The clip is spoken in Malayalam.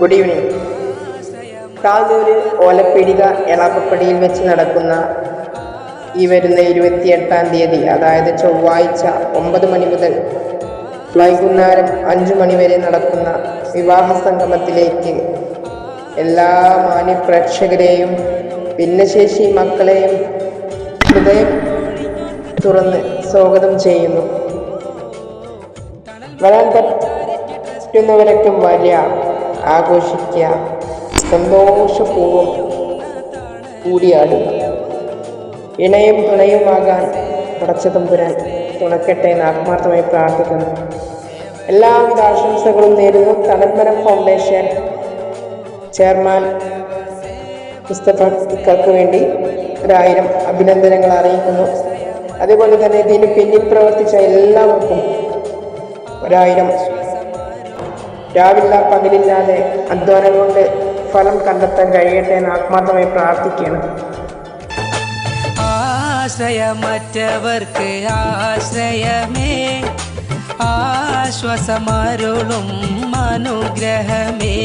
Good evening. താന്നൂര് ഓലപ്പീടിക എളാപ്പപ്പടിയിൽ വെച്ച് നടക്കുന്ന ഈ വരുന്ന 28-ാം തീയതി, അതായത് ചൊവ്വാഴ്ച 9 മണി മുതൽ വൈകുന്നേരം 5 മണി വരെ നടക്കുന്ന വിവാഹ സംഗമത്തിലേക്ക് എല്ലാ മാന്യപ്രേക്ഷകരെയും ഭിന്നശേഷി മക്കളെയും ഹൃദയം തുറന്ന് സ്വാഗതം ചെയ്യുന്നു. വരാൻ പറ്റുന്നവരൊക്കെ വരിക, ആഘോഷിക്കുക, സന്തോഷപൂർവ്വം കൂടിയാടുക. ഇണയും തുണയുമാകാൻ പടച്ചതമ്പുരാൻ തുണക്കട്ടെ എന്ന് ആത്മാർത്ഥമായി പ്രാർത്ഥിക്കുന്നു. എല്ലാവിധ ആശംസകളും നേരുന്നു. തണൽമരം ഫൗണ്ടേഷൻ ചെയർമാൻ മുസ്തഫ ഇക്കക്ക് വേണ്ടി 1000 അഭിനന്ദനങ്ങൾ അറിയിക്കുന്നു. അതുപോലെ തന്നെ ഇതിന് പിന്നിൽ പ്രവർത്തിച്ച എല്ലാവർക്കും 1000. രാവില്ല പകലില്ലാതെ അധ്വാനം കൊണ്ട് ഫലം കണ്ടെത്താൻ കഴിയട്ടെ എന്ന് ആത്മാർത്ഥമായി പ്രാർത്ഥിക്കുകയാണ്. ആശ്രയമറ്റവർക്ക് ആശ്രയമേ, ആശ്വാസമരുളും അനുഗ്രഹമേ.